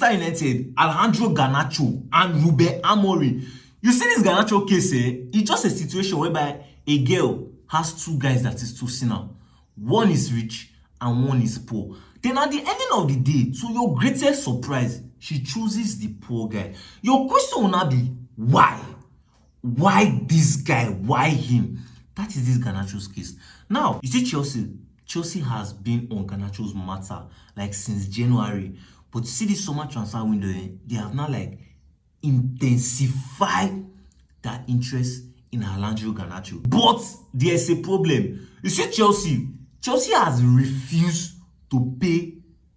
Manchester United, Alejandro Garnacho and Ruben Amorim. You see this Garnacho case, it's just a situation whereby a girl has two guys that is toasting her. One is rich and one is poor. Then at the ending of the day, to your greatest surprise, she chooses the poor guy. Your question will not be, why? Why this guy? Why him? That is this Garnacho's case. Now, you see Chelsea has been on Garnacho's matter like since January. But you see this summer transfer window, they have now like intensified their interest in Alejandro Garnacho. But there's a problem. You see Chelsea has refused to pay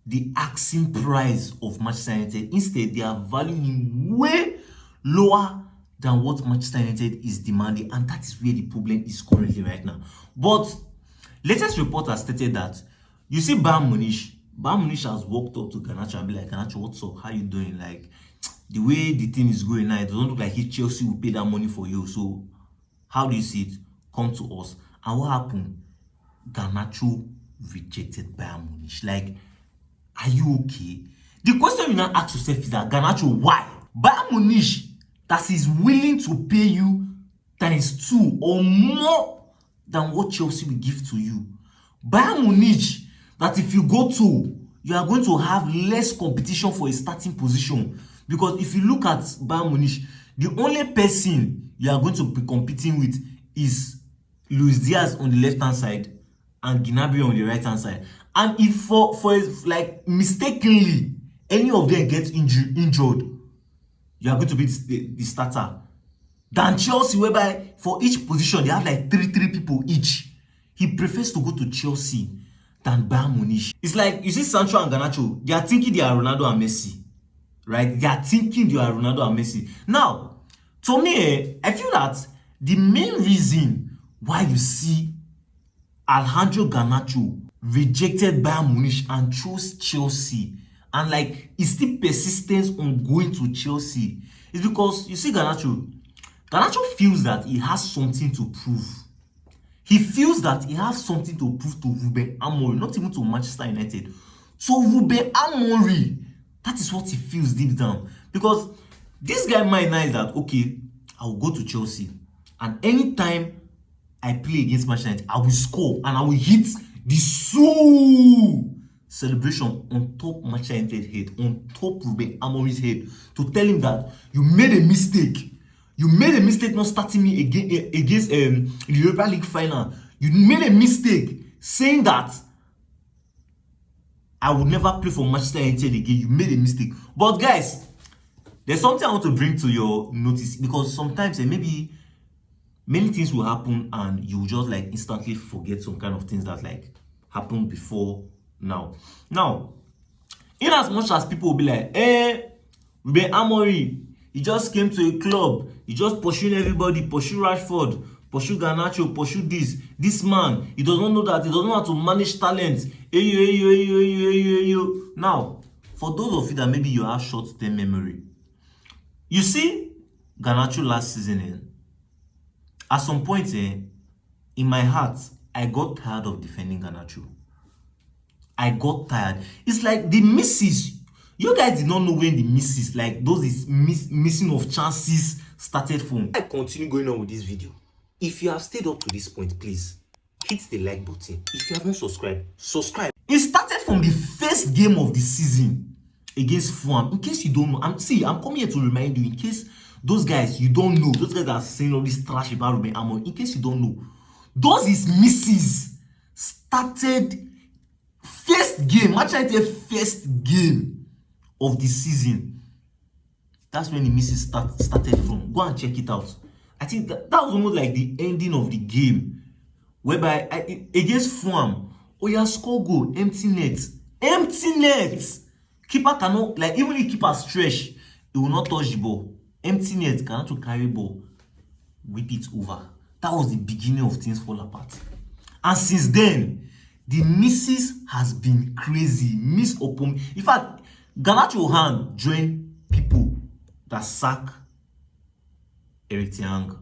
the asking price of Manchester United. Instead, they are valuing him way lower than what Manchester United is demanding, and that is where the problem is currently right now. But latest report has stated that you see Bayern Munich has walked up to Garnacho and be like, Garnacho, what's up? How you doing? Like, the way the team is going now, it doesn't look like if Chelsea will pay that money for you. So how do you see it? Come to us. And what happened? Garnacho rejected Bayern Munich. Like, are you okay? The question you now ask yourself is that, Garnacho, why? Bayern Munich that is willing to pay you ×2 or more than what Chelsea will give to you. Bayern Munich that if you go to, you are going to have less competition for a starting position. Because if you look at Bayern Munich, the only person you are going to be competing with is Luis Diaz on the left-hand side and Gnabry on the right-hand side. And if for like mistakenly any of them gets injured, you are going to be the starter. Than Chelsea, whereby for each position they have like three people each. He prefers to go to Chelsea than Bayern Munich. It's like, you see Sancho and Garnacho, they are thinking they are Ronaldo and Messi. Right? They are thinking they are Ronaldo and Messi. Now, to me, I feel that the main reason why you see Alejandro Garnacho rejected Bayern Munich and chose Chelsea, and like is still persistent on going to Chelsea, is because you see Garnacho feels that he has something to prove. He feels that he has something to prove to Ruben Amorim, not even to Manchester United. So Ruben Amorim, that is what he feels deep down. Because this guy might know that, okay, I will go to Chelsea, and anytime I play against Manchester United, I will score and I will hit the celebration on top Manchester United head, on top Ruben Amorim's head, to tell him that you made a mistake. You made a mistake not starting me against the Europa League final. You made a mistake saying that I would never play for Manchester United again. You made a mistake. But guys, there's something I want to bring to your notice, because sometimes maybe many things will happen and you will just like instantly forget some kind of things that like happened before now. Now, in as much as people will be like, Ruben Amorim, he just came to a club, he just pursuing everybody, pursue Rashford, pursue Garnacho, pursue this man, he does not know that, he doesn't know how to manage talent. Now, for those of you that maybe you have short-term memory, you see Garnacho last season, at some point in my heart, I got tired of defending Garnacho. I got tired. It's like the misses. You guys did not know when the misses, like those is missing of chances, started from. I continue going on with this video. If you have stayed up to this point, please hit the like button. If you haven't subscribed, subscribe. It started from the first game of the season against Fulham. In case you don't know, I'm coming here to remind you, in case those guys you don't know, those guys that are saying all this trash about Ruben Amorim, in case you don't know, those is misses started first game, Manchester United first game of the season. That's when the misses started from. Go and check it out. I think that was almost like the ending of the game, whereby against Fulham, Oya score goal, empty net. Keeper cannot, like, even if keeper stretch, he will not touch the ball. Empty net, cannot to carry ball, whip it over. That was the beginning of things fall apart. And since then, the misses has been crazy. Miss upon. In fact, Garnacho hand joined people that sack Eric Ten Hag.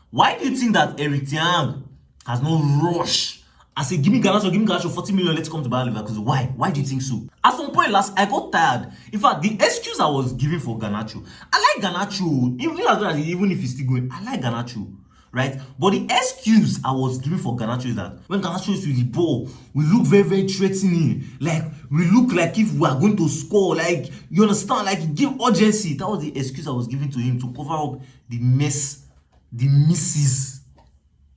Why do you think that Eric Ten Hag has not rushed I say, give me Garnacho, 40 million, let's come to Bayer Leverkusen. Why? Why do you think so? At some point I got tired. In fact, the excuse I was giving for Garnacho, I like Garnacho, even if he's still going, I like Garnacho, right? But the excuse I was giving for Garnacho is that when Garnacho is with the ball, we look very, very threatening. Like, we look like if we are going to score. Like, you understand? Like, give urgency. That was the excuse I was giving to him to cover up the mess, the misses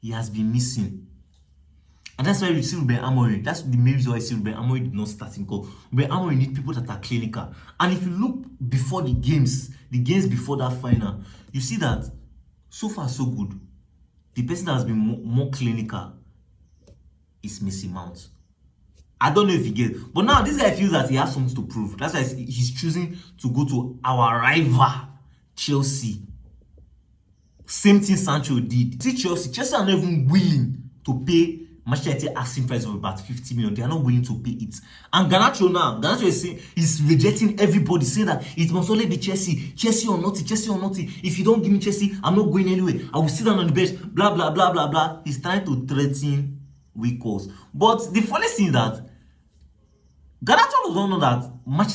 he has been missing. And that's why we see Ruben Amorim. That's the main reason why I see Ruben Amorim did not start in goal. Ruben Amorim need people that are clinical. And if you look before the games before that final, you see that so far so good. The person that has been more clinical is Mason Mount. I don't know if he gets, but now this guy feels that he has something to prove. That's why he's choosing to go to our rival, Chelsea. Same thing Sancho did. See, Chelsea are not even willing to pay Manchester United asking price of about 50 million. They are not willing to pay it. And Garnacho is saying, he's rejecting everybody, saying that it must only be Chelsea or nothing. If you don't give me Chelsea, I'm not going anywhere. I will sit down on the bench, blah, blah, blah, blah, blah. He's trying to threaten weak cause. But the funny thing is that Garnacho does not know that,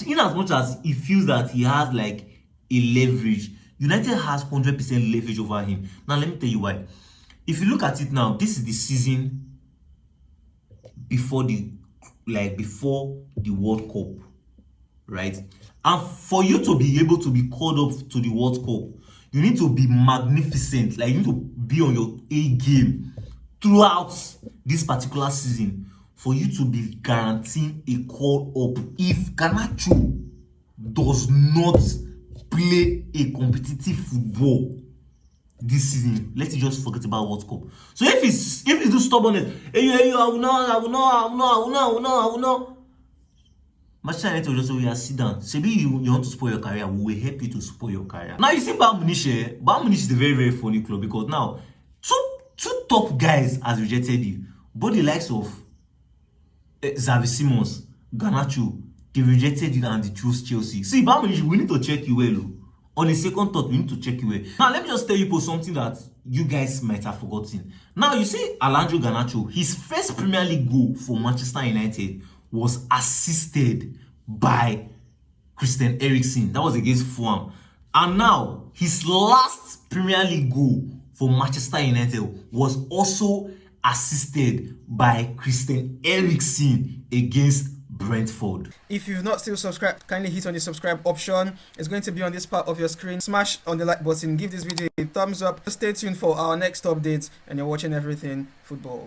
in as much as he feels that he has like a leverage, United has 100% leverage over him. Now, let me tell you why. If you look at it now, this is the season before the World Cup, right? And for you to be able to be called up to the World Cup, you need to be magnificent. Like, you need to be on your A game throughout this particular season for you to be guaranteeing a call up. If Garnacho does not play a competitive football this season, let's just forget about World Cup. So if it's too stubbornness, I will not. Manchester United will just say, sit down. Maybe you want to spoil your career, we will help you to spoil your career. Now you see Bayern Munich is a very, very funny club because now two top guys has rejected you. Both the likes of Xavi Simons, Garnacho, they rejected you and they chose Chelsea. See, Bayern Munich, we need to check you well. On a second thought, we need to check you well. Now, let me just tell you something that you guys might have forgotten. Now, you see Alejandro Garnacho, his first Premier League goal for Manchester United was assisted by Christian Eriksen. That was against Fulham. And now, his last Premier League goal for Manchester United was also assisted by Christian Eriksen against Brentford. If you've not still subscribed, kindly hit on the subscribe option. It's going to be on this part of your screen. Smash on the like button, give this video a thumbs up. Stay tuned for our next updates, and you're watching Everything Football.